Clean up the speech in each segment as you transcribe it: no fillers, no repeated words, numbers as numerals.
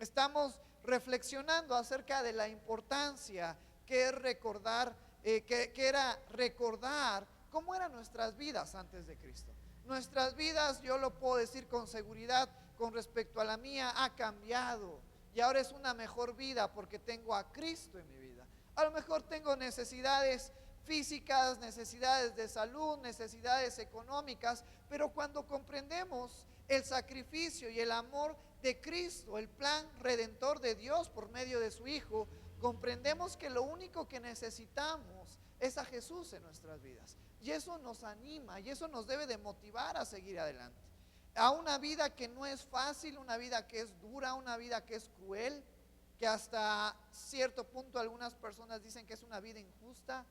estamos reflexionando acerca de la importancia que es recordar, que era recordar cómo eran nuestras vidas antes de Cristo. Nuestras vidas, yo lo puedo decir con seguridad, con respecto a la mía, ha cambiado. Y ahora es una mejor vida porque tengo a Cristo en mi vida. A lo mejor tengo necesidades físicas, necesidades de salud, necesidades económicas, pero cuando comprendemos el sacrificio y el amor de Cristo, el plan redentor de Dios por medio de su Hijo, comprendemos que lo único que necesitamos es a Jesús en nuestras vidas. Y eso nos anima y eso nos debe de motivar a seguir adelante. A una vida que no es fácil, una vida que es dura, una vida que es cruel, que hasta cierto punto algunas personas dicen que es una vida injusta,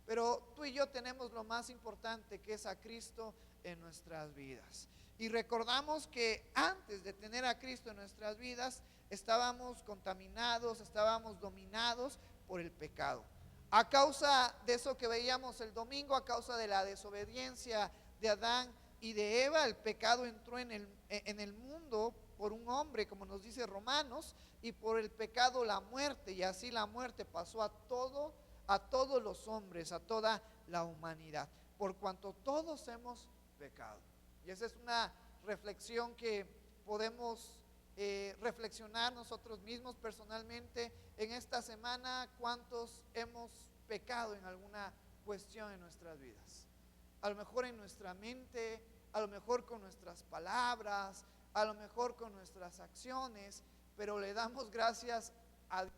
pero tú y yo tenemos lo más importante, que es a Cristo en nuestras vidas. Y recordamos que antes de tener a Cristo en nuestras vidas, estábamos contaminados, estábamos dominados por el pecado. A causa de eso que veíamos el domingo, a causa de la desobediencia de Adán y de Eva, el pecado entró en el mundo por un hombre, como nos dice Romanos, y por el pecado la muerte, y así la muerte pasó a todos los hombres, a toda la humanidad, por cuanto todos hemos pecado. Y esa es una reflexión que podemos reflexionar nosotros mismos personalmente en esta semana. ¿Cuántos hemos pecado en alguna cuestión en nuestras vidas? A lo mejor en nuestra mente, a lo mejor con nuestras palabras, a lo mejor con nuestras acciones, pero le damos gracias a Dios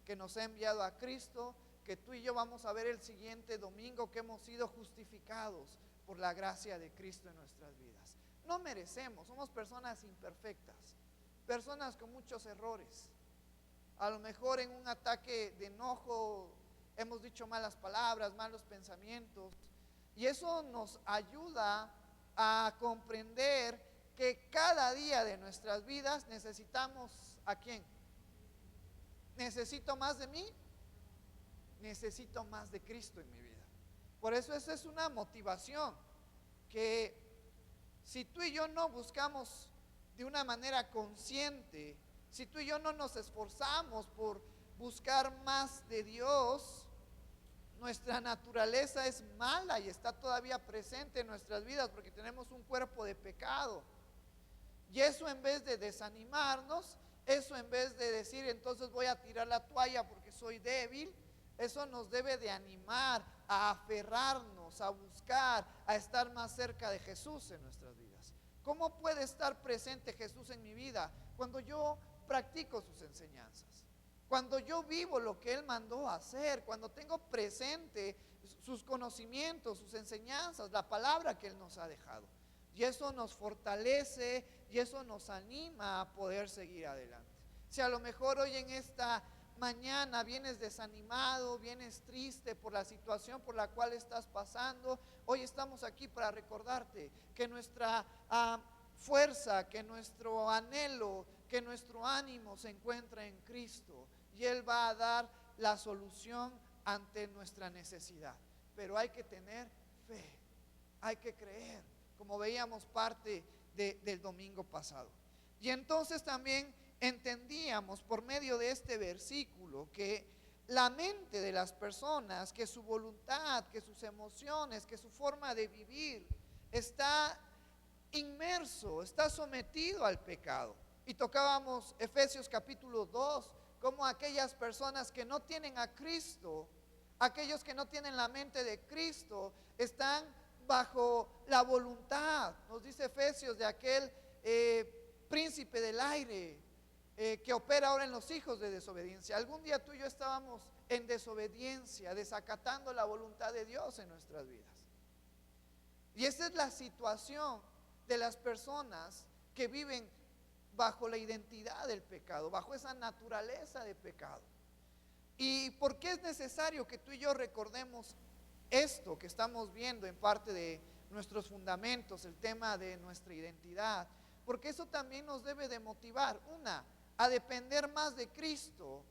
que nos ha enviado a Cristo, que tú y yo vamos a ver el siguiente domingo que hemos sido justificados por la gracia de Cristo en nuestras vidas. No merecemos, somos personas imperfectas, personas con muchos errores. A lo mejor en un ataque de enojo hemos dicho malas palabras, malos pensamientos, y eso nos ayuda a comprender que cada día de nuestras vidas necesitamos ¿a quién? ¿Necesito más de mí? Necesito más de Cristo en mi vida. Por eso esa es una motivación que si tú y yo no buscamos de una manera consciente, si tú y yo no nos esforzamos por buscar más de Dios, nuestra naturaleza es mala y está todavía presente en nuestras vidas porque tenemos un cuerpo de pecado. Y eso, en vez de desanimarnos, eso en vez de decir entonces voy a tirar la toalla porque soy débil, eso nos debe de animar a aferrarnos, a buscar, a estar más cerca de Jesús en nuestras vidas. ¿Cómo puede estar presente Jesús en mi vida? Cuando yo practico sus enseñanzas, cuando yo vivo lo que Él mandó a hacer, cuando tengo presente sus conocimientos, sus enseñanzas, la palabra que Él nos ha dejado. Y eso nos fortalece y eso nos anima a poder seguir adelante. Si a lo mejor hoy en esta mañana vienes desanimado, vienes triste por la situación por la cual estás pasando, hoy estamos aquí para recordarte que nuestra fuerza, que nuestro anhelo, que nuestro ánimo se encuentra en Cristo y Él va a dar la solución ante nuestra necesidad. Pero hay que tener fe, hay que creer, como veíamos parte del domingo pasado. Y entonces también entendíamos por medio de este versículo que la mente de las personas, que su voluntad, que sus emociones, que su forma de vivir está inmerso, está sometido al pecado. Y tocábamos Efesios capítulo 2, como aquellas personas que no tienen a Cristo, aquellos que no tienen la mente de Cristo, están bajo la voluntad, nos dice Efesios, de aquel príncipe del aire que opera ahora en los hijos de desobediencia. Algún día tú y yo estábamos en desobediencia, desacatando la voluntad de Dios en nuestras vidas. Y esa es la situación de las personas que viven bajo la identidad del pecado, bajo esa naturaleza de pecado. ¿Y por qué es necesario que tú y yo recordemos esto que estamos viendo en parte de nuestros fundamentos, el tema de nuestra identidad? Porque eso también nos debe de motivar, una, a depender más de Cristo,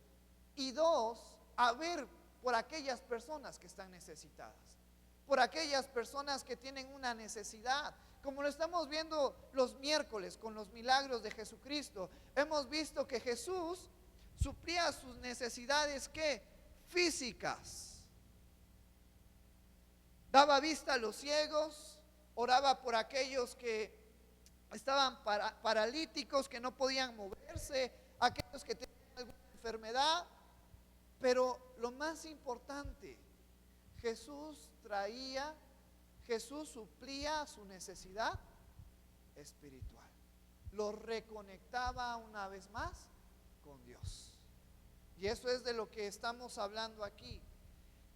y dos, a ver por aquellas personas que están necesitadas, por aquellas personas que tienen una necesidad, como lo estamos viendo los miércoles con los milagros de Jesucristo. Hemos visto que Jesús suplía sus necesidades, ¿qué? Físicas. Daba vista a los ciegos, oraba por aquellos que estaban paralíticos, que no podían moverse, aquellos que tenían alguna enfermedad. Pero lo más importante, Jesús suplía su necesidad espiritual. Lo reconectaba una vez más con Dios. Y eso es de lo que estamos hablando aquí.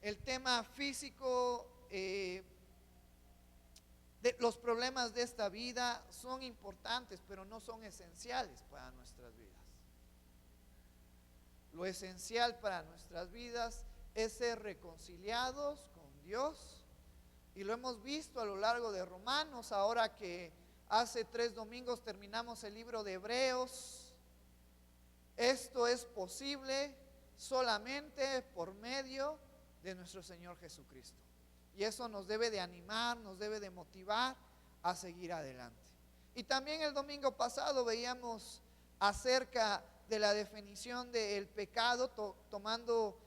El tema físico, de los problemas de esta vida son importantes, pero no son esenciales para nuestras vidas. Lo esencial para nuestras vidas es ser reconciliados con Dios, y lo hemos visto a lo largo de Romanos. Ahora que hace 3 domingos terminamos el libro de Hebreos, esto es posible solamente por medio de nuestro Señor Jesucristo. Y eso nos debe de animar, nos debe de motivar a seguir adelante. Y también el domingo pasado veíamos acerca de la definición del pecado, tomando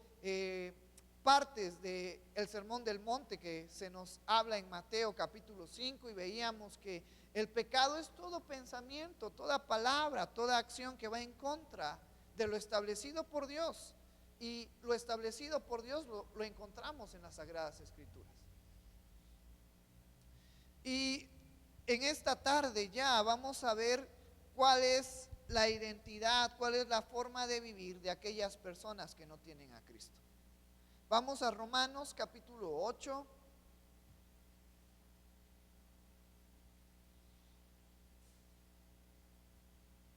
partes del Sermón del Monte que se nos habla en Mateo capítulo 5, y veíamos que el pecado es todo pensamiento, toda palabra, toda acción que va en contra de lo establecido por Dios. Y lo establecido por Dios lo encontramos en las Sagradas Escrituras. Y en esta tarde ya vamos a ver cuál es la identidad, cuál es la forma de vivir de aquellas personas que no tienen a Cristo. Vamos a Romanos capítulo 8.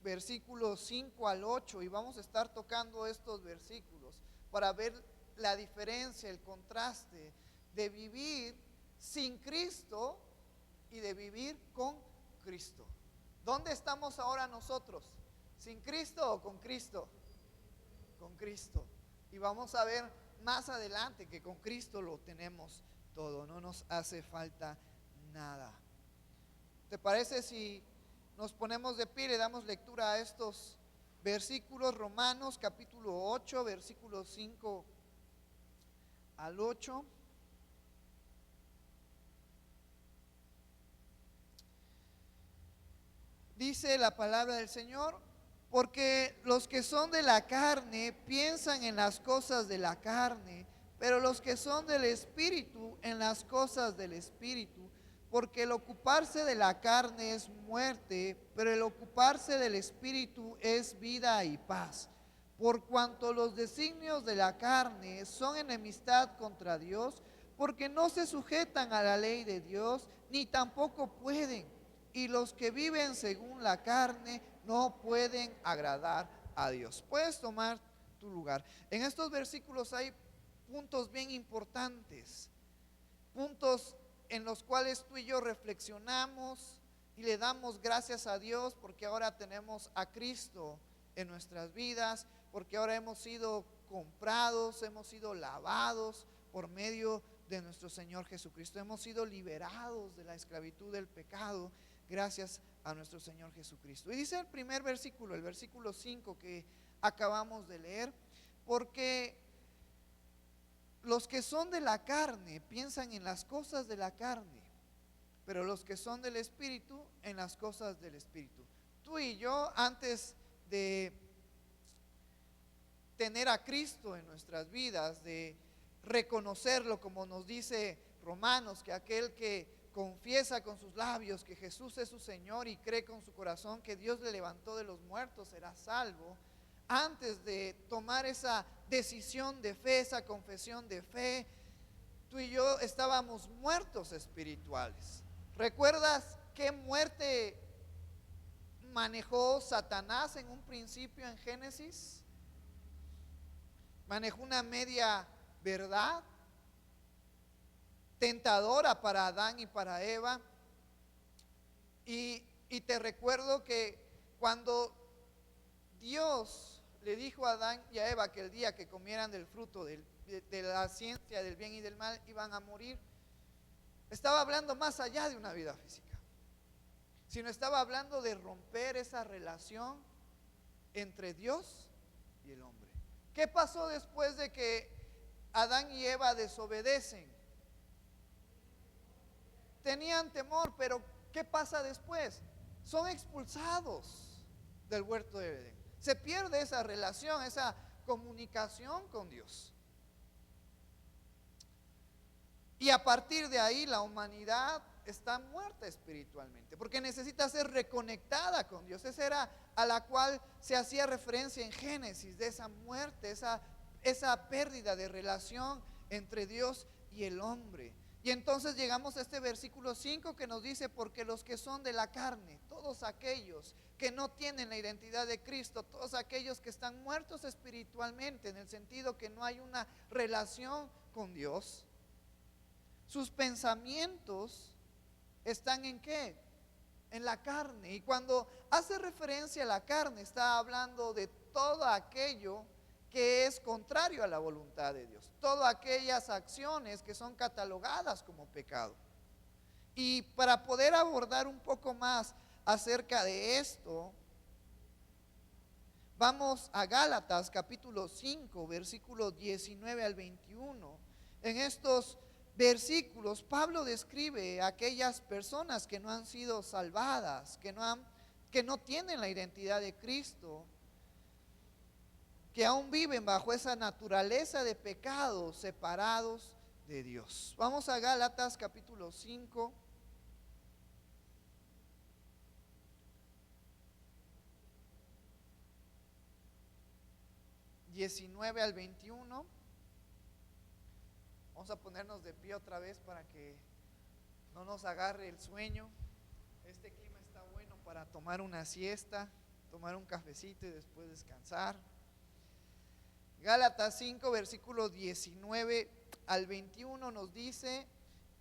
Versículos 5 al 8, y vamos a estar tocando estos versículos para ver la diferencia, el contraste de vivir sin Cristo y de vivir con Cristo. ¿Dónde estamos ahora nosotros? ¿Sin Cristo o con Cristo? Con Cristo. Y vamos a ver más adelante que con Cristo lo tenemos todo, no nos hace falta nada. ¿Te parece si nos ponemos de pie y le damos lectura a estos versículos? Romanos capítulo 8, versículos 5 al 8. Dice la palabra del Señor: porque los que son de la carne piensan en las cosas de la carne, pero los que son del Espíritu en las cosas del Espíritu. Porque el ocuparse de la carne es muerte, pero el ocuparse del Espíritu es vida y paz. Por cuanto los designios de la carne son enemistad contra Dios, porque no se sujetan a la ley de Dios, ni tampoco pueden. Y los que viven según la carne no pueden agradar a Dios. Puedes tomar tu lugar. En estos versículos hay puntos bien importantes, puntos en los cuales tú y yo reflexionamos y le damos gracias a Dios, porque ahora tenemos a Cristo en nuestras vidas, porque ahora hemos sido comprados, hemos sido lavados por medio de nuestro Señor Jesucristo, hemos sido liberados de la esclavitud del pecado gracias a nuestro Señor Jesucristo. Y dice el primer versículo, el versículo 5 que acabamos de leer: porque los que son de la carne piensan en las cosas de la carne, pero los que son del Espíritu en las cosas del Espíritu. Tú y yo, antes de tener a Cristo en nuestras vidas, de reconocerlo, como nos dice Romanos, que aquel que confiesa con sus labios que Jesús es su Señor y cree con su corazón que Dios le levantó de los muertos será salvo. Antes de tomar esa decisión de fe, esa confesión de fe, tú y yo estábamos muertos espirituales. ¿Recuerdas qué muerte manejó Satanás en un principio en Génesis? Manejó una media verdad tentadora para Adán y para Eva. Y te recuerdo que cuando Dios le dijo a Adán y a Eva que el día que comieran del fruto de la ciencia del bien y del mal iban a morir, estaba hablando más allá de una vida física. sino estaba hablando de romper esa relación entre Dios y el hombre. ¿Qué pasó después de que Adán y Eva desobedecen? Tenían temor, pero ¿qué pasa después? Son expulsados del huerto de Edén. Se pierde esa relación, esa comunicación con Dios. Y a partir de ahí la humanidad está muerta espiritualmente, porque necesita ser reconectada con Dios. Esa era a la cual se hacía referencia en Génesis, de esa muerte, esa pérdida de relación entre Dios y el hombre. Y entonces llegamos a este versículo 5 que nos dice: porque los que son de la carne, todos aquellos que no tienen la identidad de Cristo, todos aquellos que están muertos espiritualmente, en el sentido que no hay una relación con Dios, sus pensamientos están ¿en qué? En la carne. Y cuando hace referencia a la carne, está hablando de todo aquello que es contrario a la voluntad de Dios, todas aquellas acciones que son catalogadas como pecado. Y para poder abordar un poco más acerca de esto, vamos a Gálatas capítulo 5, versículos 19 al 21. En estos versículos Pablo describe a aquellas personas que no han sido salvadas, que no tienen la identidad de Cristo, que aún viven bajo esa naturaleza de pecado, separados de Dios. Vamos a Gálatas capítulo 5. (19 al 21). Vamos a ponernos de pie otra vez para que no nos agarre el sueño. Este clima está bueno para tomar una siesta, tomar un cafecito y después descansar. Gálatas 5, versículos 19 al 21 nos dice: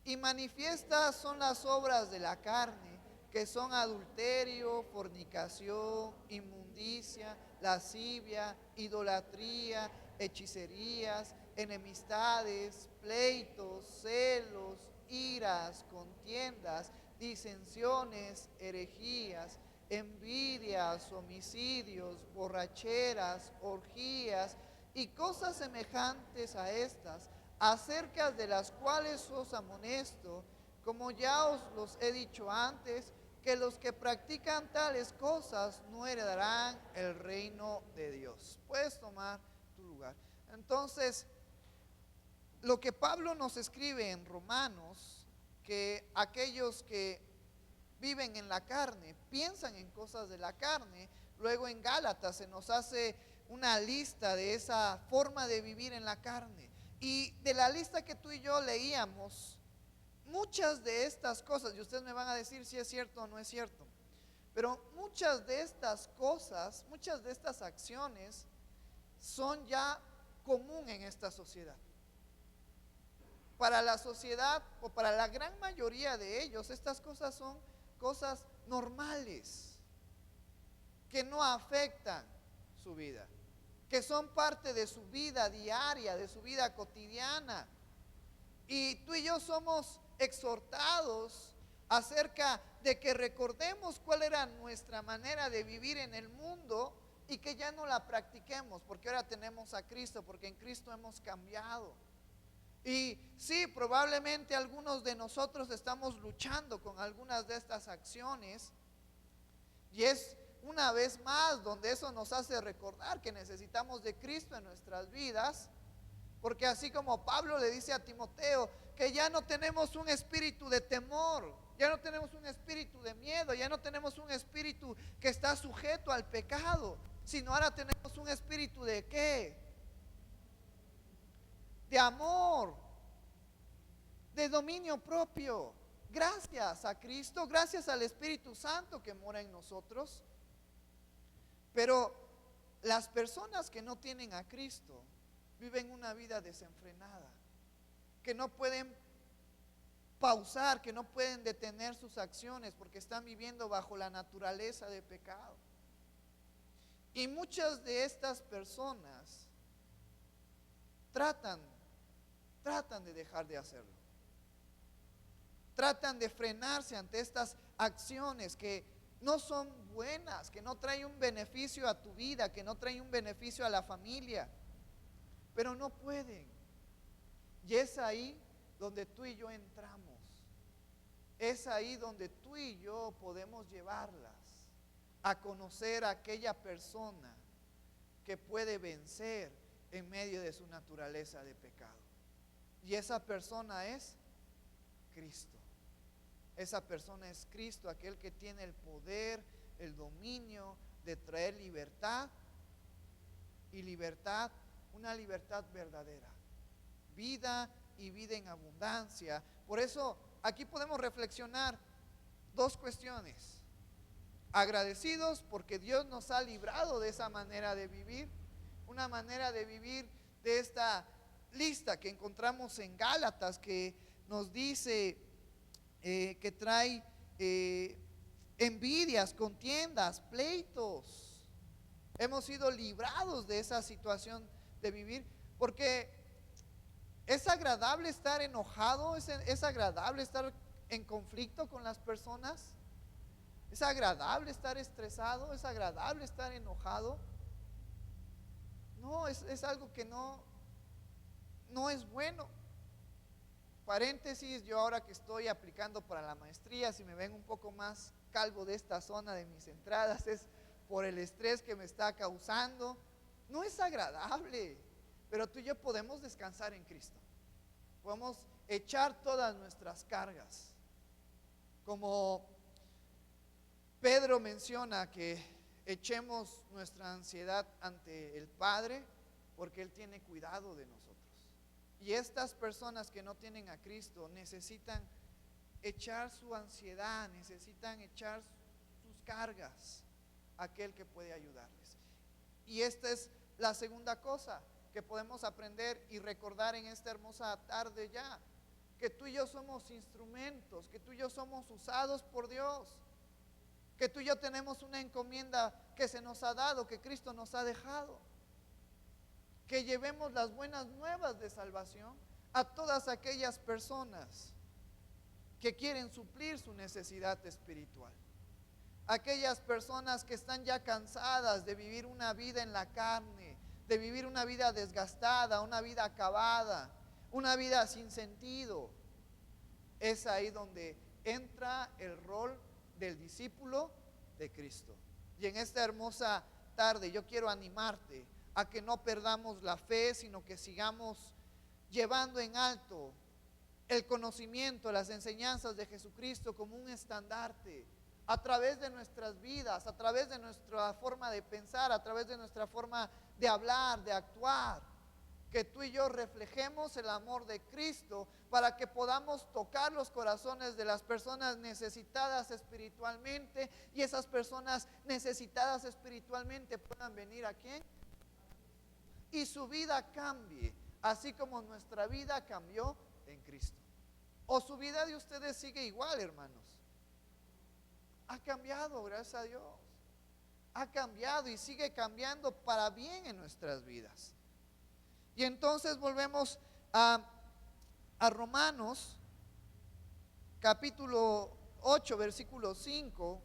y manifiestas son las obras de la carne, que son adulterio, fornicación, inmundicia, lascivia, idolatría, hechicerías, enemistades, pleitos, celos, iras, contiendas, disensiones, herejías, envidias, homicidios, borracheras, orgías y cosas semejantes a estas, acerca de las cuales os amonesto, como ya os los he dicho antes, que los que practican tales cosas no heredarán el reino de Dios. Puedes tomar tu lugar. Entonces, lo que Pablo nos escribe en Romanos, que aquellos que viven en la carne piensan en cosas de la carne. Luego en Gálatas se nos hace una lista de esa forma de vivir en la carne. Y de la lista que tú y yo leíamos, muchas de estas cosas, y ustedes me van a decir si es cierto o no es cierto, pero muchas de estas cosas, muchas de estas acciones son ya común en esta sociedad. Para la sociedad, o para la gran mayoría de ellos, estas cosas son cosas normales, que no afectan su vida, que son parte de su vida diaria, de su vida cotidiana. Y tú y yo somos exhortados acerca de que recordemos cuál era nuestra manera de vivir en el mundo y que ya no la practiquemos, porque ahora tenemos a Cristo, porque en Cristo hemos cambiado. Y sí, probablemente algunos de nosotros estamos luchando con algunas de estas acciones, y es una vez más donde eso nos hace recordar que necesitamos de Cristo en nuestras vidas, porque así como Pablo le dice a Timoteo que ya no tenemos un espíritu de temor, ya no tenemos un espíritu de miedo, ya no tenemos un espíritu que está sujeto al pecado, sino ahora tenemos un espíritu de ¿qué? De amor, de dominio propio. Gracias a Cristo, gracias al Espíritu Santo que mora en nosotros. Pero las personas que no tienen a Cristo viven una vida desenfrenada, que no pueden pausar, que no pueden detener sus acciones porque están viviendo bajo la naturaleza de pecado. Y muchas de estas personas tratan de dejar de hacerlo. Tratan de frenarse ante estas acciones que no son buenas, que no traen un beneficio a tu vida, que no traen un beneficio a la familia, pero no pueden. Y es ahí donde tú y yo entramos. Es ahí donde tú y yo podemos llevarlas a conocer a aquella persona que puede vencer en medio de su naturaleza de pecado. Y esa persona es Cristo. Esa persona es Cristo, aquel que tiene el poder, el dominio de traer libertad, y libertad, una libertad verdadera, vida y vida en abundancia. Por eso aquí podemos reflexionar dos cuestiones: agradecidos porque Dios nos ha librado de esa manera de vivir, una manera de vivir de esta lista que encontramos en Gálatas, que nos dice que trae envidias, contiendas, pleitos. Hemos sido librados de esa situación de vivir, porque es agradable estar enojado, es agradable estar en conflicto con las personas, es agradable estar estresado, es agradable estar enojado. No, es algo que no es bueno. Paréntesis, yo ahora que estoy aplicando para la maestría, si me ven un poco más calvo de esta zona de mis entradas, es por el estrés que me está causando. No es agradable, pero tú y yo podemos descansar en Cristo. Podemos echar todas nuestras cargas. Como Pedro menciona, que echemos nuestra ansiedad ante el Padre, porque Él tiene cuidado de nosotros. Y estas personas que no tienen a Cristo necesitan echar su ansiedad, necesitan echar sus cargas a aquel que puede ayudarles. Y esta es la segunda cosa que podemos aprender y recordar en esta hermosa tarde ya: que tú y yo somos instrumentos, que tú y yo somos usados por Dios, que tú y yo tenemos una encomienda que se nos ha dado, que Cristo nos ha dejado. Que llevemos las buenas nuevas de salvación a todas aquellas personas que quieren suplir su necesidad espiritual. Aquellas personas que están ya cansadas de vivir una vida en la carne, de vivir una vida desgastada, una vida acabada, una vida sin sentido. Es ahí donde entra el rol del discípulo de Cristo. Y en esta hermosa tarde yo quiero animarte a que no perdamos la fe, sino que sigamos llevando en alto el conocimiento, las enseñanzas de Jesucristo como un estandarte a través de nuestras vidas, a través de nuestra forma de pensar, a través de nuestra forma de hablar, de actuar. Que tú y yo reflejemos el amor de Cristo para que podamos tocar los corazones de las personas necesitadas espiritualmente, y esas personas necesitadas espiritualmente puedan venir ¿a quién? Y su vida cambie, así como nuestra vida cambió en Cristo. O su vida de ustedes sigue igual, hermanos. Ha cambiado, gracias a Dios. Ha cambiado y sigue cambiando para bien en nuestras vidas. Y entonces volvemos a Romanos, capítulo 8, versículo 5.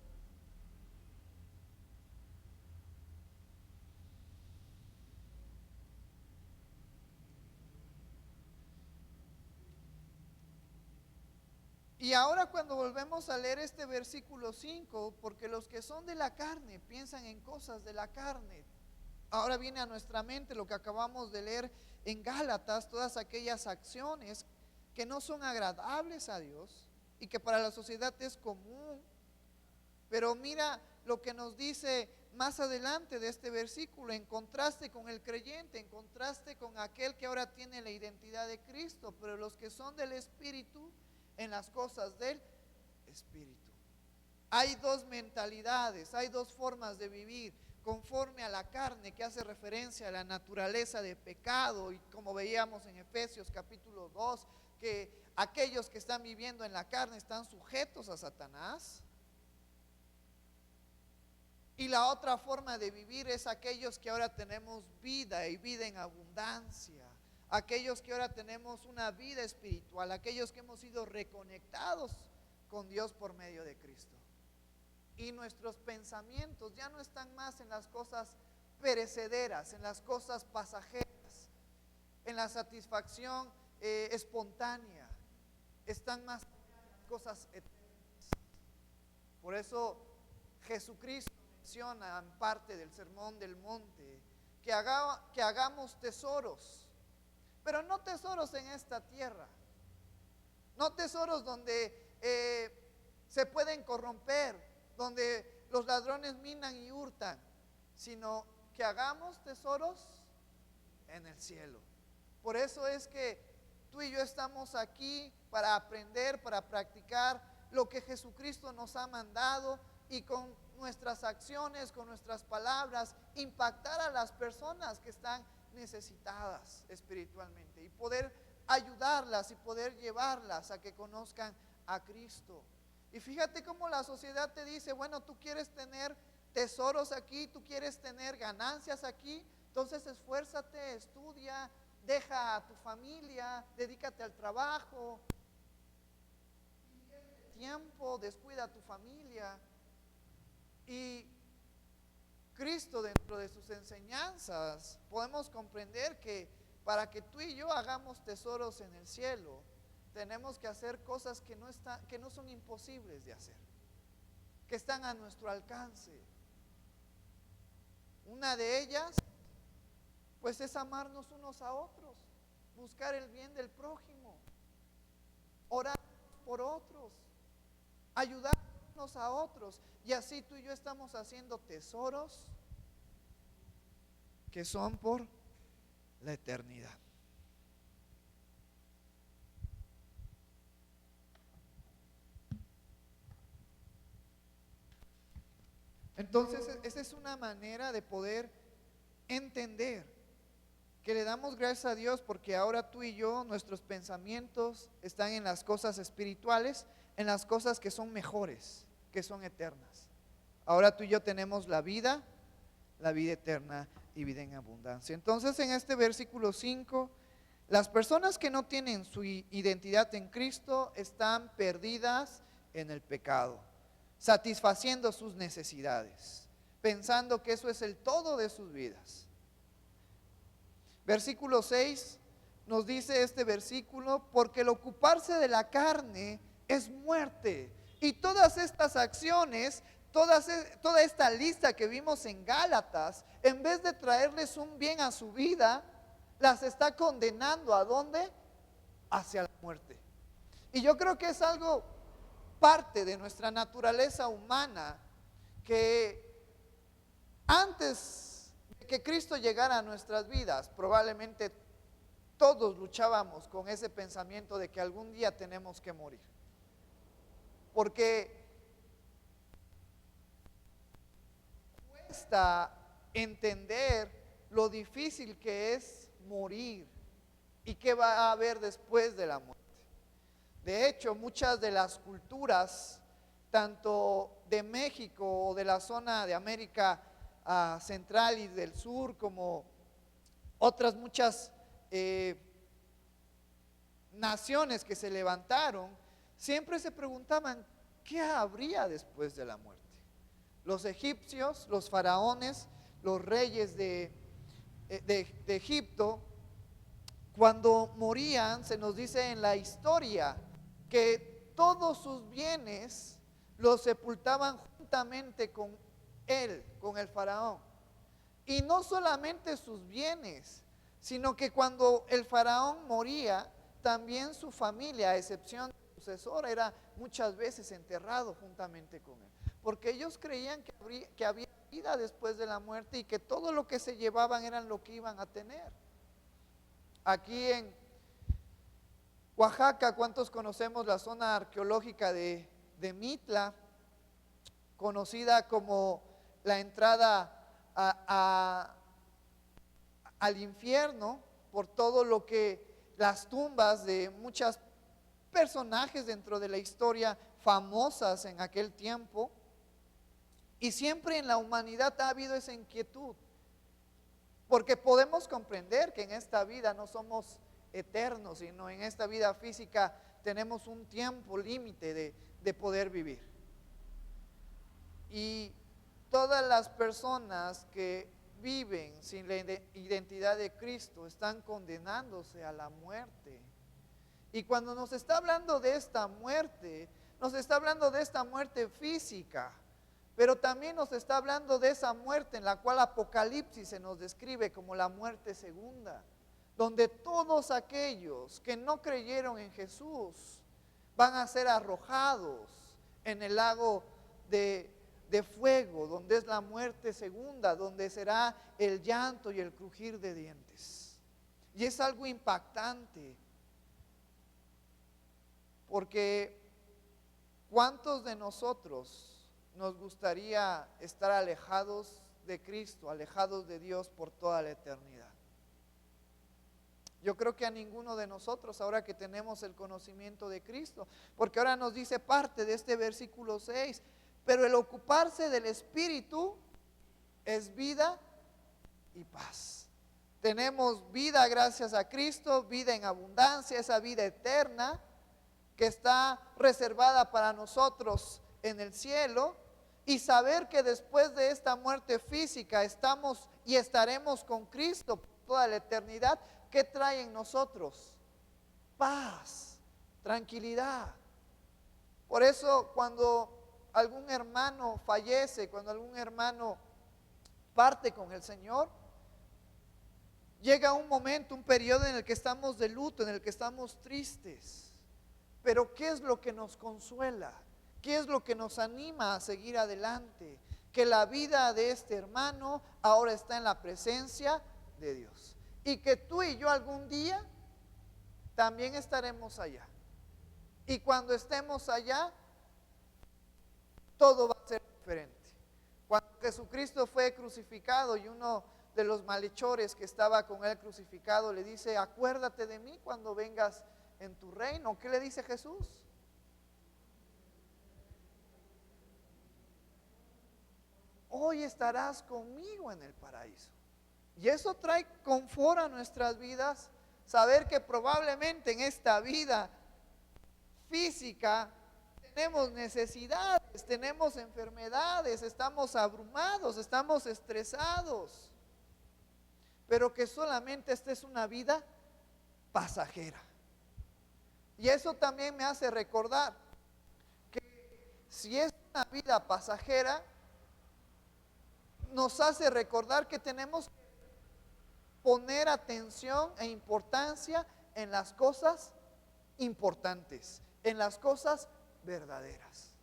Y ahora cuando volvemos a leer este versículo 5, porque los que son de la carne piensan en cosas de la carne, ahora viene a nuestra mente lo que acabamos de leer en Gálatas, todas aquellas acciones que no son agradables a Dios y que para la sociedad es común. Pero mira lo que nos dice más adelante de este versículo, en contraste con el creyente, en contraste con aquel que ahora tiene la identidad de Cristo, pero los que son del Espíritu, en las cosas del Espíritu. Hay dos mentalidades, hay dos formas de vivir: conforme a la carne, que hace referencia a la naturaleza de pecado, y como veíamos en Efesios capítulo 2, que aquellos que están viviendo en la carne están sujetos a Satanás. Y la otra forma de vivir es aquellos que ahora tenemos vida y vida en abundancia, aquellos que ahora tenemos una vida espiritual, aquellos que hemos sido reconectados con Dios por medio de Cristo. y nuestros pensamientos ya no están más en las cosas perecederas, en las cosas pasajeras, en la satisfacción espontánea, están más en las cosas eternas. Por eso Jesucristo menciona en parte del Sermón del Monte que hagamos tesoros, pero no tesoros en esta tierra, no tesoros donde se pueden corromper, donde los ladrones minan y hurtan, sino que hagamos tesoros en el cielo. Por eso es que tú y yo estamos aquí para aprender, para practicar lo que Jesucristo nos ha mandado y con nuestras acciones, con nuestras palabras, impactar a las personas que están necesitadas espiritualmente y poder ayudarlas y poder llevarlas a que conozcan a Cristo. Y fíjate cómo la sociedad te dice, bueno, tú quieres tener tesoros aquí, tú quieres tener ganancias aquí, entonces esfuérzate, estudia, deja a tu familia, dedícate al trabajo, tiempo, descuida a tu familia. Y Cristo, dentro de sus enseñanzas, podemos comprender que para que tú y yo hagamos tesoros en el cielo, tenemos que hacer cosas que no son imposibles de hacer, que están a nuestro alcance. Una de ellas, pues, es amarnos unos a otros, buscar el bien del prójimo, orar por otros, ayudarnos a otros. Y así tú y yo estamos haciendo tesoros que son por la eternidad. Entonces, esa es una manera de poder entender que le damos gracias a Dios porque ahora tú y yo, nuestros pensamientos están en las cosas espirituales, en las cosas que son mejores, que son eternas. Ahora tú y yo tenemos la vida eterna y vida en abundancia. Entonces, en este versículo 5, las personas que no tienen su identidad en Cristo están perdidas en el pecado, satisfaciendo sus necesidades, pensando que eso es el todo de sus vidas. Versículo 6 nos dice este versículo, porque el ocuparse de la carne es muerte. Y todas estas acciones, toda esta lista que vimos en Gálatas, en vez de traerles un bien a su vida, las está condenando ¿a dónde? Hacia la muerte. Y yo creo que es algo parte de nuestra naturaleza humana, que antes de que Cristo llegara a nuestras vidas, probablemente todos luchábamos con ese pensamiento de que algún día tenemos que morir. Porque cuesta entender lo difícil que es morir y qué va a haber después de la muerte. De hecho, muchas de las culturas, tanto de México o de la zona de América Central y del Sur, como otras muchas naciones que se levantaron, siempre se preguntaban, ¿qué habría después de la muerte? Los egipcios, los faraones, los reyes de Egipto, cuando morían, se nos dice en la historia que todos sus bienes los sepultaban juntamente con él, con el faraón. Y no solamente sus bienes, sino que cuando el faraón moría, también su familia, a excepción del sucesor, era muchas veces enterrado juntamente con él. Porque ellos creían que había vida después de la muerte y que todo lo que se llevaban eran lo que iban a tener. Aquí en Oaxaca, ¿cuántos conocemos la zona arqueológica de Mitla, conocida como la entrada al infierno, por todo lo que las tumbas de muchos personajes dentro de la historia famosas en aquel tiempo? Y siempre en la humanidad ha habido esa inquietud, porque podemos comprender que en esta vida no somos eternos, sino en esta vida física tenemos un tiempo límite de poder vivir. Y todas las personas que viven sin la identidad de Cristo están condenándose a la muerte. Y cuando nos está hablando de esta muerte, nos está hablando de esta muerte física, pero también nos está hablando de esa muerte en la cual Apocalipsis se nos describe como la muerte segunda, donde todos aquellos que no creyeron en Jesús van a ser arrojados en el lago de fuego, donde es la muerte segunda, donde será el llanto y el crujir de dientes. Y es algo impactante, porque ¿cuántos de nosotros nos gustaría estar alejados de Cristo, alejados de Dios por toda la eternidad? Yo creo que a ninguno de nosotros, ahora que tenemos el conocimiento de Cristo, porque ahora nos dice parte de este versículo 6, pero el ocuparse del Espíritu es vida y paz. Tenemos vida gracias a Cristo, vida en abundancia, esa vida eterna que está reservada para nosotros en el cielo, y saber que después de esta muerte física estamos y estaremos con Cristo por toda la eternidad. ¿Qué trae en nosotros? Paz, tranquilidad. Por eso cuando algún hermano fallece, cuando algún hermano parte con el Señor, llega un momento, un periodo en el que estamos de luto, en el que estamos tristes. Pero ¿qué es lo que nos consuela? ¿Qué es lo que nos anima a seguir adelante? Que la vida de este hermano ahora está en la presencia de Dios. Y que tú y yo algún día también estaremos allá. Y cuando estemos allá, todo va a ser diferente. Cuando Jesucristo fue crucificado y uno de los malhechores que estaba con él crucificado le dice: acuérdate de mí cuando vengas en tu reino. ¿Qué le dice Jesús? Hoy estarás conmigo en el paraíso. Y eso trae confort a nuestras vidas, saber que probablemente en esta vida física tenemos necesidades, tenemos enfermedades, estamos abrumados, estamos estresados, pero que solamente esta es una vida pasajera. Y eso también me hace recordar que si es una vida pasajera, nos hace recordar que tenemos que poner atención e importancia en las cosas importantes, en las cosas verdaderas,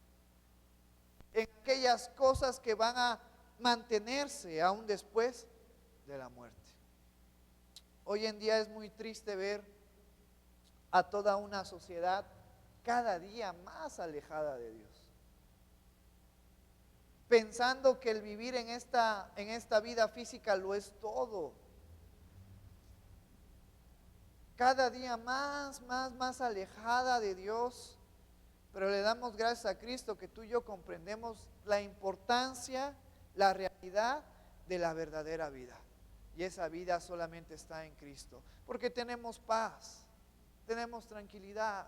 en aquellas cosas que van a mantenerse aún después de la muerte. Hoy en día es muy triste ver a toda una sociedad cada día más alejada de Dios, pensando que el vivir en esta vida física lo es todo. Cada día más alejada de Dios, pero le damos gracias a Cristo que tú y yo comprendemos la importancia, la realidad de la verdadera vida. Y esa vida solamente está en Cristo, porque tenemos paz, tenemos tranquilidad.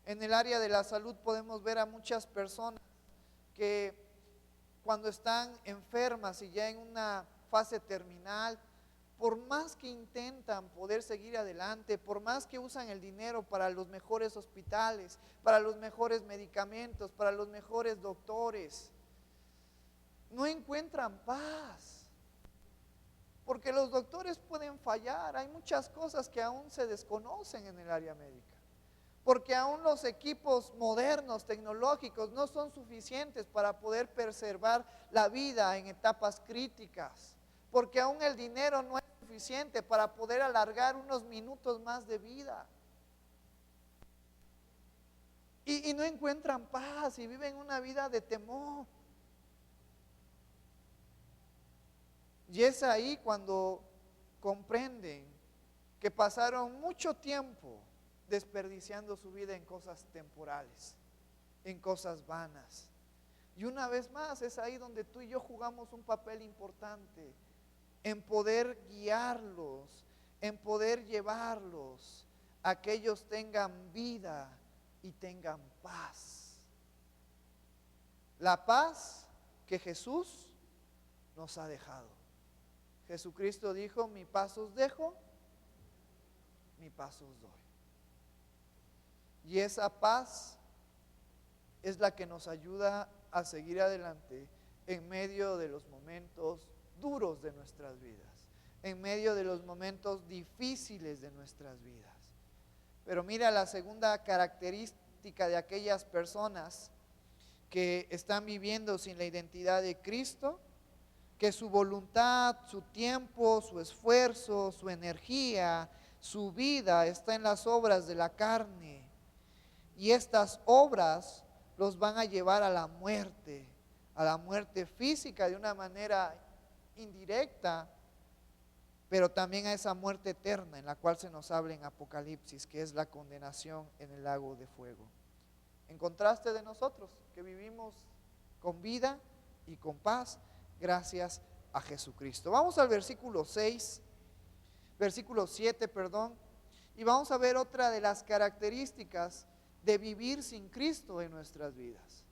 En el área de la salud podemos ver a muchas personas que cuando están enfermas y ya en una fase terminal, por más que intentan poder seguir adelante, por más que usan el dinero para los mejores hospitales, para los mejores medicamentos, para los mejores doctores, no encuentran paz. Porque los doctores pueden fallar, hay muchas cosas que aún se desconocen en el área médica. Porque aún los equipos modernos, tecnológicos, no son suficientes para poder preservar la vida en etapas críticas. Porque aún el dinero no es suficiente para poder alargar unos minutos más de vida. Y no encuentran paz y viven una vida de temor. Y es ahí cuando comprenden que pasaron mucho tiempo desperdiciando su vida en cosas temporales, en cosas vanas. Y una vez más es ahí donde tú y yo jugamos un papel importante en poder guiarlos, en poder llevarlos a que ellos tengan vida y tengan paz. la paz que Jesús nos ha dejado. Jesucristo dijo: mi paz os dejo, mi paz os doy. Y esa paz es la que nos ayuda a seguir adelante en medio de los momentos duros de nuestras vidas, en medio de los momentos difíciles de nuestras vidas. Pero mira la segunda característica de aquellas personas que están viviendo sin la identidad de Cristo: que su voluntad, su tiempo, su esfuerzo, su energía, su vida está en las obras de la carne. Y estas obras los van a llevar a la muerte física de una manera indirecta, pero también a esa muerte eterna en la cual se nos habla en Apocalipsis, que es la condenación en el lago de fuego. En contraste de nosotros, que vivimos con vida y con paz gracias a Jesucristo. Vamos al versículo 7, y vamos a ver otra de las características de vivir sin Cristo en nuestras vidas.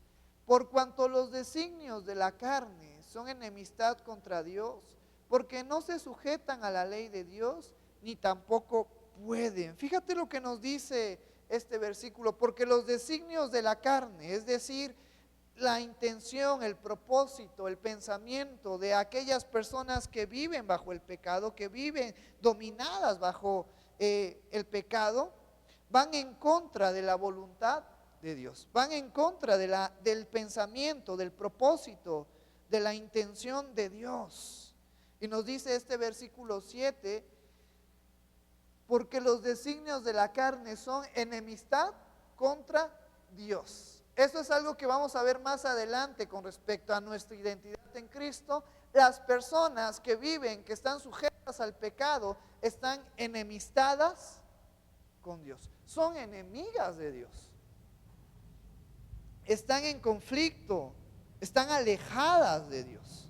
Por cuanto los designios de la carne son enemistad contra Dios, porque no se sujetan a la ley de Dios, ni tampoco pueden. Fíjate lo que nos dice este versículo: porque los designios de la carne, es decir, la intención, el propósito, el pensamiento de aquellas personas que viven bajo el pecado, que viven dominadas bajo el pecado, van en contra de la voluntad de Dios, van en contra del pensamiento, del propósito, de la intención de Dios. Y nos dice este versículo 7: porque los designios de la carne son enemistad contra Dios. Eso es algo que vamos a ver más adelante con respecto a nuestra identidad en Cristo. Las personas que viven, que están sujetas al pecado, están enemistadas con Dios, son enemigas de Dios, están en conflicto, están alejadas de Dios.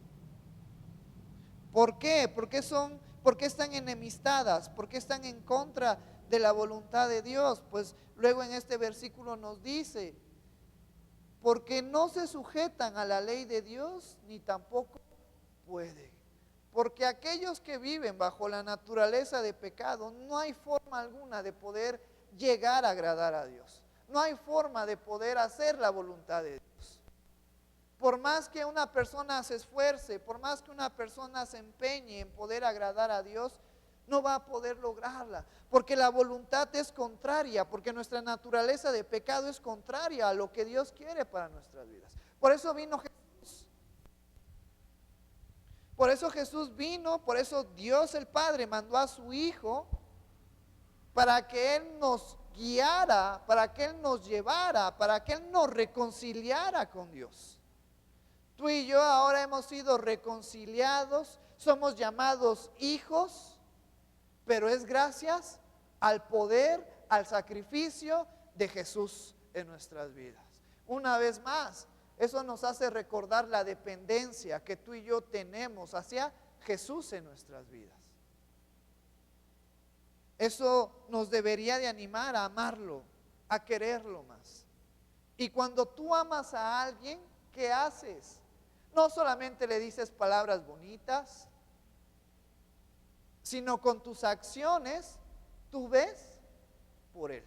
¿Por qué? ¿Por qué están enemistadas? ¿Por qué están en contra de la voluntad de Dios? Pues luego en este versículo nos dice: porque no se sujetan a la ley de Dios, ni tampoco pueden. Porque aquellos que viven bajo la naturaleza de pecado, no hay forma alguna de poder llegar a agradar a Dios. No hay forma de poder hacer la voluntad de Dios. Por más que una persona se esfuerce, por más que una persona se empeñe en poder agradar a Dios, no va a poder lograrla, porque la voluntad es contraria, porque nuestra naturaleza de pecado es contraria a lo que Dios quiere para nuestras vidas. Por eso vino Jesús. Por eso Jesús vino, por eso Dios el Padre mandó a su Hijo para que Él nos guiara, para que Él nos llevara, para que Él nos reconciliara con Dios. Tú y yo ahora hemos sido reconciliados, somos llamados hijos, pero es gracias al poder, al sacrificio de Jesús en nuestras vidas. Una vez más, eso nos hace recordar la dependencia que tú y yo tenemos hacia Jesús en nuestras vidas. Eso nos debería de animar a amarlo, a quererlo más. Y cuando tú amas a alguien, ¿qué haces? No solamente le dices palabras bonitas, sino con tus acciones tú ves por él,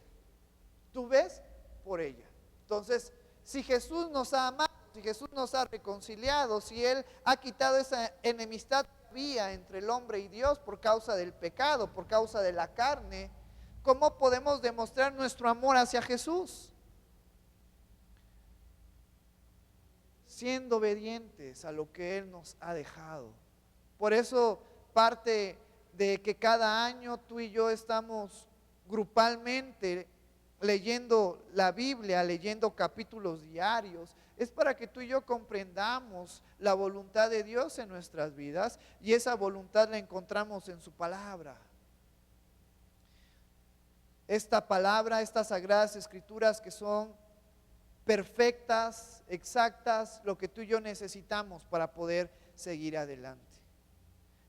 tú ves por ella. Entonces, si Jesús nos ha amado, si Jesús nos ha reconciliado, si Él ha quitado esa enemistad que había entre el hombre y Dios por causa del pecado, por causa de la carne, ¿cómo podemos demostrar nuestro amor hacia Jesús? Siendo obedientes a lo que Él nos ha dejado. Por eso parte de que cada año tú y yo estamos grupalmente leyendo la Biblia, leyendo capítulos diarios, es para que tú y yo comprendamos la voluntad de Dios en nuestras vidas, y esa voluntad la encontramos en su palabra. Esta palabra, estas sagradas escrituras que son perfectas, exactas, lo que tú y yo necesitamos para poder seguir adelante.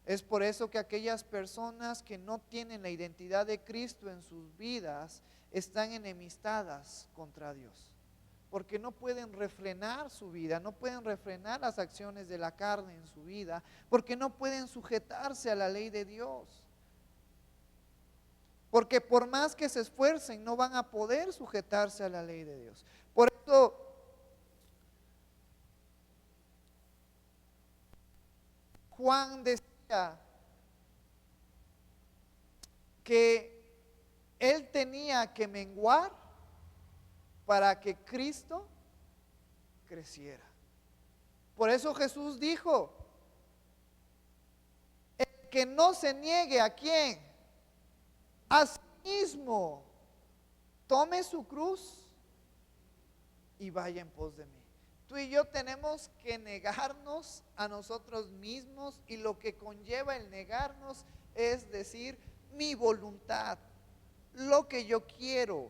Es por eso que aquellas personas que no tienen la identidad de Cristo en sus vidas están enemistadas contra Dios. porque no pueden refrenar su vida, no pueden refrenar las acciones de la carne en su vida, porque no pueden sujetarse a la ley de Dios. Porque por más que se esfuercen, no van a poder sujetarse a la ley de Dios. Por eso Juan decía que él tenía que menguar para que Cristo creciera. Por eso Jesús dijo, el que no se niegue, ¿a quién? A sí mismo, tome su cruz y vaya en pos de mí. Tú y yo tenemos que negarnos a nosotros mismos, y lo que conlleva el negarnos es decir, mi voluntad, lo que yo quiero,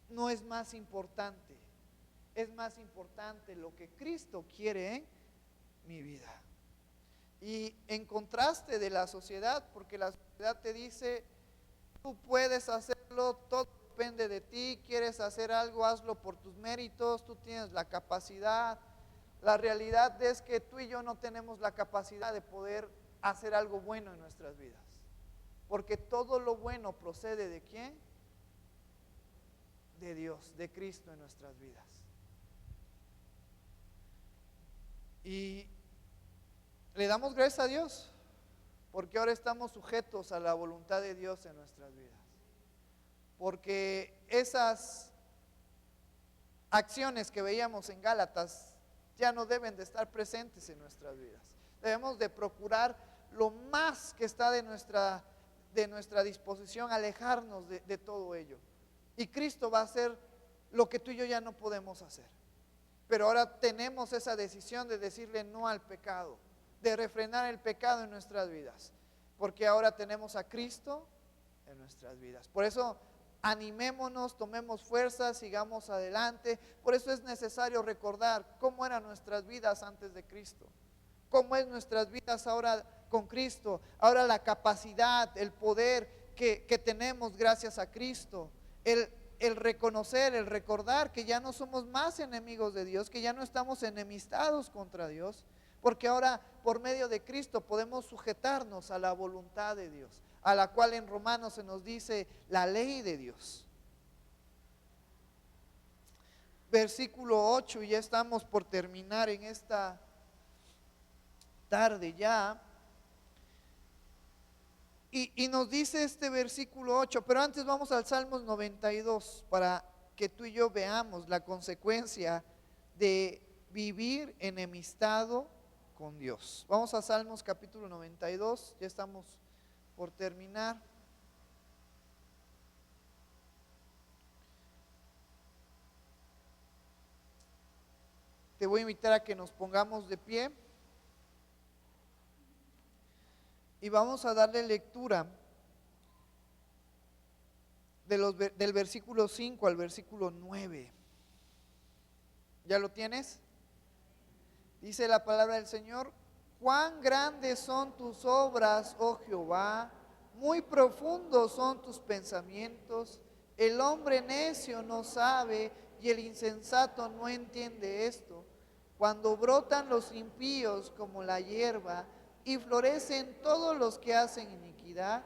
no es más importante. Es más importante lo que Cristo quiere en mi vida. Y en contraste de la sociedad, porque la sociedad te dice, tú puedes hacerlo, todo depende de ti, quieres hacer algo, hazlo por tus méritos, tú tienes la capacidad. La realidad es que tú y yo no tenemos la capacidad de poder hacer algo bueno en nuestras vidas, porque todo lo bueno procede ¿de quién? De Dios, de Cristo en nuestras vidas. Y le damos gracias a Dios, porque ahora estamos sujetos a la voluntad de Dios en nuestras vidas. Porque esas acciones que veíamos en Gálatas ya no deben de estar presentes en nuestras vidas. Debemos de procurar lo más que está de nuestra disposición, alejarnos de todo ello. Y Cristo va a hacer lo que tú y yo ya no podemos hacer. Pero ahora tenemos esa decisión de decirle no al pecado, de refrenar el pecado en nuestras vidas, porque ahora tenemos a Cristo en nuestras vidas. Por eso animémonos, tomemos fuerza, sigamos adelante. Por eso es necesario recordar cómo eran nuestras vidas antes de Cristo, cómo es nuestras vidas ahora con Cristo, ahora la capacidad, el poder que tenemos gracias a Cristo, el reconocer, el recordar que ya no somos más enemigos de Dios, que ya no estamos enemistados contra Dios, porque ahora por medio de Cristo podemos sujetarnos a la voluntad de Dios, a la cual en Romanos se nos dice la ley de Dios. Versículo 8, y ya estamos por terminar en esta tarde ya. Y nos dice este versículo 8, pero antes vamos al Salmos 92 para que tú y yo veamos la consecuencia de vivir enemistado con Dios. Vamos a Salmos capítulo 92, ya estamos por terminar. Te voy a invitar a que nos pongamos de pie y vamos a darle lectura del versículo 5 al versículo 9. ¿Ya lo tienes? Dice la palabra del Señor: cuán grandes son tus obras, oh Jehová, muy profundos son tus pensamientos. El hombre necio no sabe y el insensato no entiende esto. Cuando brotan los impíos como la hierba y florecen todos los que hacen iniquidad,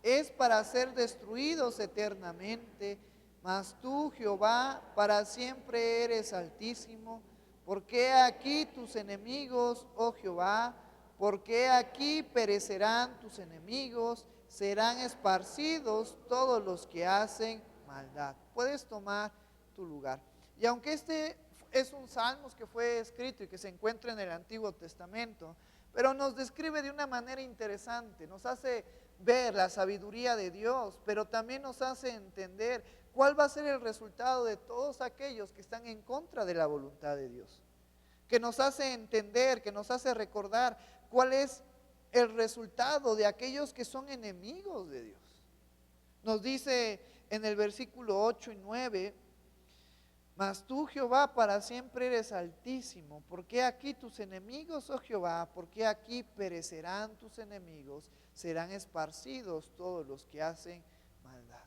es para ser destruidos eternamente. Mas tú, Jehová, para siempre eres altísimo. Porque aquí tus enemigos, oh Jehová, porque aquí perecerán tus enemigos, serán esparcidos todos los que hacen maldad. Puedes tomar tu lugar. Y aunque este es un salmo que fue escrito y que se encuentra en el Antiguo Testamento, pero nos describe de una manera interesante, nos hace ver la sabiduría de Dios, pero también nos hace entender cuál va a ser el resultado de todos aquellos que están en contra de la voluntad de Dios, que nos hace entender, que nos hace recordar cuál es el resultado de aquellos que son enemigos de Dios. Nos dice en el versículo 8 y 9: mas tú, Jehová, para siempre eres altísimo. ¿Porque aquí tus enemigos, oh Jehová? ¿Porque aquí perecerán tus enemigos? Serán esparcidos todos los que hacen maldad.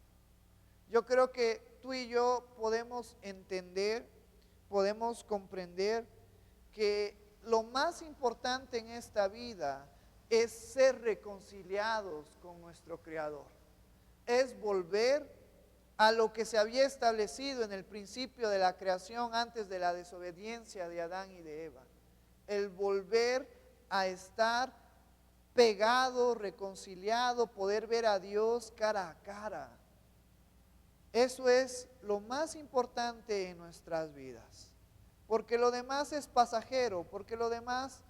Yo creo que tú y yo podemos entender, podemos comprender que lo más importante en esta vida es ser reconciliados con nuestro Creador. Es volver a lo que se había establecido en el principio de la creación antes de la desobediencia de Adán y de Eva. El volver a estar pegado, reconciliado, poder ver a Dios cara a cara. Eso es lo más importante en nuestras vidas. Porque lo demás es pasajero, porque lo demás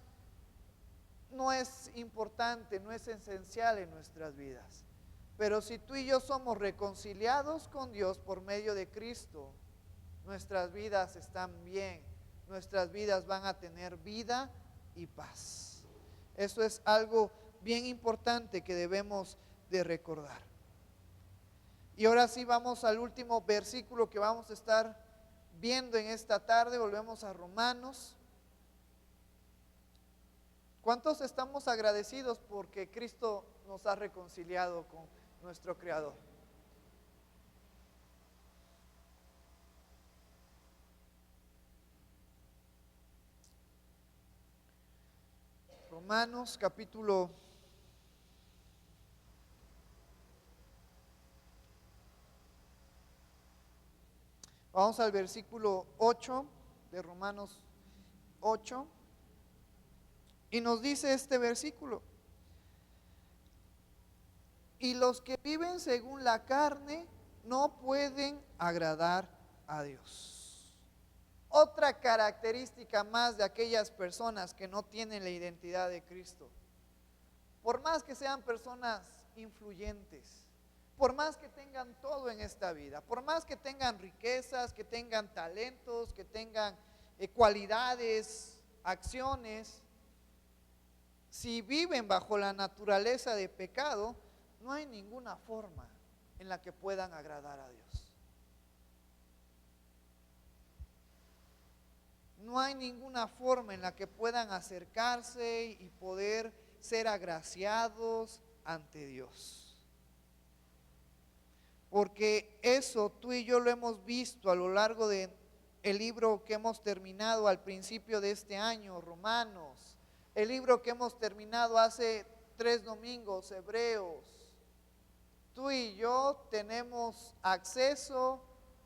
no es importante, no es esencial en nuestras vidas. Pero si tú y yo somos reconciliados con Dios por medio de Cristo, nuestras vidas están bien, nuestras vidas van a tener vida y paz. Eso es algo bien importante que debemos de recordar. Y ahora sí vamos al último versículo que vamos a estar viendo en esta tarde. Volvemos a Romanos. ¿Cuántos estamos agradecidos porque Cristo nos ha reconciliado con nuestro Creador? Romanos capítulo 8. Vamos al versículo 8 de Romanos 8. Y nos dice este versículo: y los que viven según la carne no pueden agradar a Dios. Otra característica más de aquellas personas que no tienen la identidad de Cristo. Por más que sean personas influyentes, por más que tengan todo en esta vida, por más que tengan riquezas, que tengan talentos, que tengan cualidades, acciones, si viven bajo la naturaleza de pecado, no hay ninguna forma en la que puedan agradar a Dios. No hay ninguna forma en la que puedan acercarse y poder ser agraciados ante Dios. Porque eso tú y yo lo hemos visto a lo largo del libro que hemos terminado al principio de este año, Romanos. El libro que hemos terminado hace 3 domingos, Hebreos. Tú y yo tenemos acceso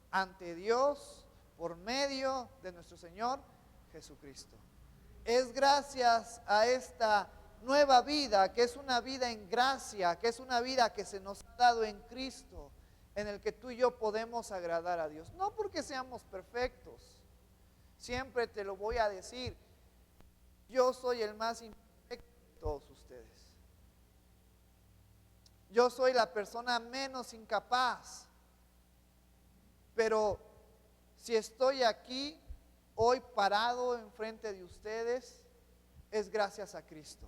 ante Dios por medio de nuestro Señor Jesucristo. Es gracias a esta nueva vida, que es una vida en gracia, que es una vida que se nos ha dado en Cristo, en el que tú y yo podemos agradar a Dios. No porque seamos perfectos, siempre te lo voy a decir, yo soy el más imperfecto de todos ustedes. Yo soy la persona menos incapaz. Pero si estoy aquí hoy parado enfrente de ustedes, es gracias a Cristo.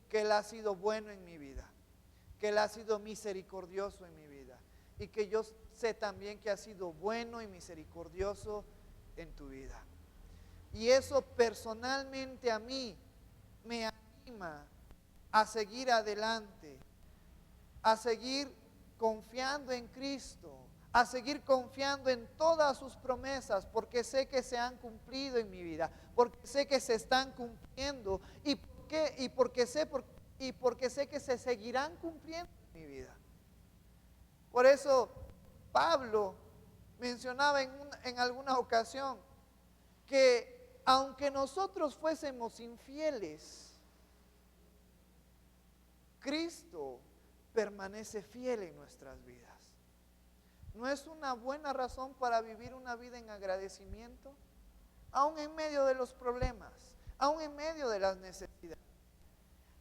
Que Él ha sido bueno en mi vida. Que Él ha sido misericordioso en mi vida. Y que yo sé también que ha sido bueno y misericordioso en tu vida. Y eso personalmente a mí me anima a seguir adelante, a seguir confiando en Cristo, a seguir confiando en todas sus promesas, porque sé que se han cumplido en mi vida, porque sé que se están cumpliendo y porque sé que se seguirán cumpliendo en mi vida. Por eso Pablo mencionaba en alguna ocasión que aunque nosotros fuésemos infieles, Cristo permanece fiel en nuestras vidas. ¿No es una buena razón para vivir una vida en agradecimiento? Aún en medio de los problemas, aún en medio de las necesidades,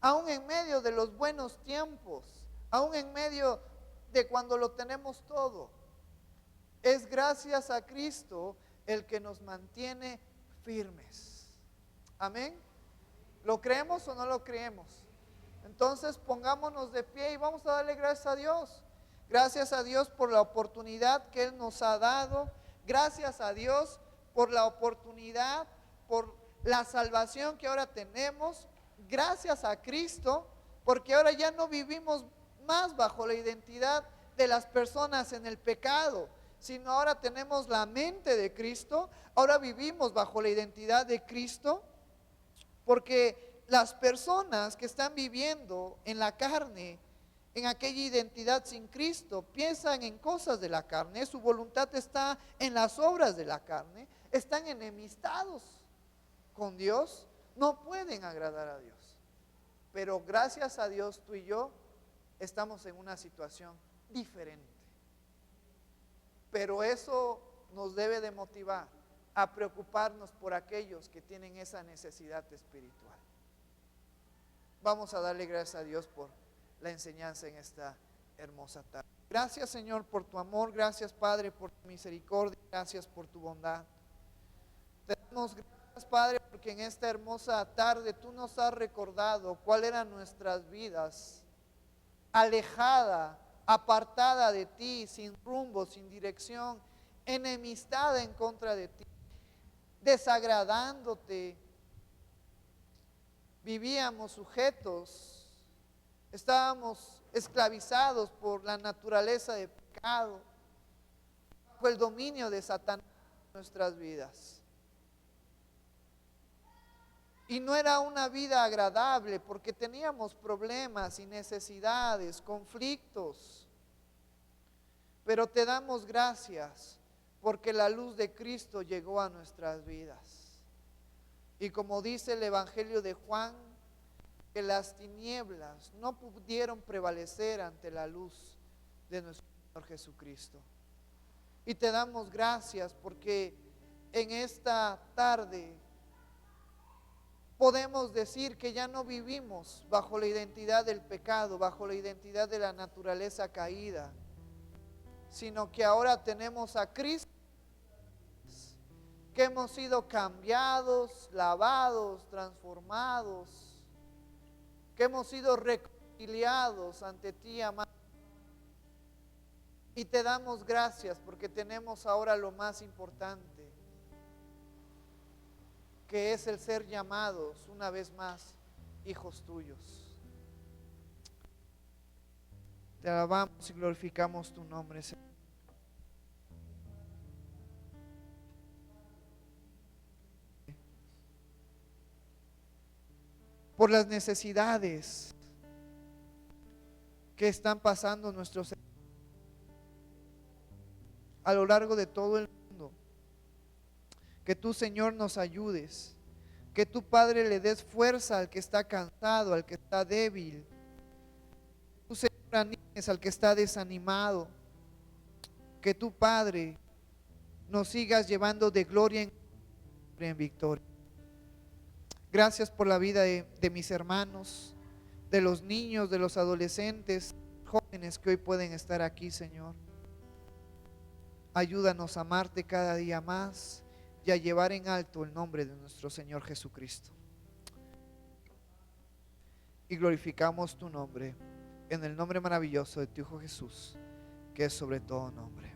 aún en medio de los buenos tiempos, aún en medio de cuando lo tenemos todo. Es gracias a Cristo el que nos mantiene firmes. Amén. ¿Lo creemos o no lo creemos? Entonces pongámonos de pie y vamos a darle gracias a Dios. Gracias a Dios por la oportunidad que Él nos ha dado. Gracias a Dios por la oportunidad, por la salvación que ahora tenemos. Gracias a Cristo, porque ahora ya no vivimos más bajo la identidad de las personas en el pecado, sino ahora tenemos la mente de Cristo, ahora vivimos bajo la identidad de Cristo, porque las personas que están viviendo en la carne, en aquella identidad sin Cristo, piensan en cosas de la carne, su voluntad está en las obras de la carne, están enemistados con Dios, no pueden agradar a Dios. Pero gracias a Dios, tú y yo estamos en una situación diferente. Pero eso nos debe de motivar a preocuparnos por aquellos que tienen esa necesidad espiritual. Vamos a darle gracias a Dios por la enseñanza en esta hermosa tarde. Gracias, Señor, por tu amor. Gracias, Padre, por tu misericordia. Gracias por tu bondad. Te damos gracias, Padre, porque en esta hermosa tarde tú nos has recordado cuál eran nuestras vidas, alejada, apartada de ti, sin rumbo, sin dirección, enemistada en contra de ti, desagradándote. Vivíamos sujetos, estábamos esclavizados por la naturaleza de pecado, bajo el dominio de Satanás en nuestras vidas. Y no era una vida agradable porque teníamos problemas y necesidades, conflictos. Pero te damos gracias porque la luz de Cristo llegó a nuestras vidas. Y como dice el Evangelio de Juan, que las tinieblas no pudieron prevalecer ante la luz de nuestro Señor Jesucristo. Y te damos gracias porque en esta tarde podemos decir que ya no vivimos bajo la identidad del pecado, bajo la identidad de la naturaleza caída, sino que ahora tenemos a Cristo, que hemos sido cambiados, lavados, transformados, que hemos sido reconciliados ante ti, amado. Y te damos gracias porque tenemos ahora lo más importante, que es el ser llamados una vez más hijos tuyos. Te alabamos y glorificamos tu nombre, Señor. Por las necesidades que están pasando nuestros a lo largo de todo el mundo. Que tú, Señor, nos ayudes. Que tu Padre le des fuerza al que está cansado, al que está débil. Tú, Señor, animes al que está desanimado. Que tu Padre nos sigas llevando de gloria en victoria. Gracias por la vida de mis hermanos, de los niños, de los adolescentes, jóvenes que hoy pueden estar aquí, Señor. Ayúdanos a amarte cada día más y a llevar en alto el nombre de nuestro Señor Jesucristo. Y glorificamos tu nombre en el nombre maravilloso de tu Hijo Jesús, que es sobre todo nombre.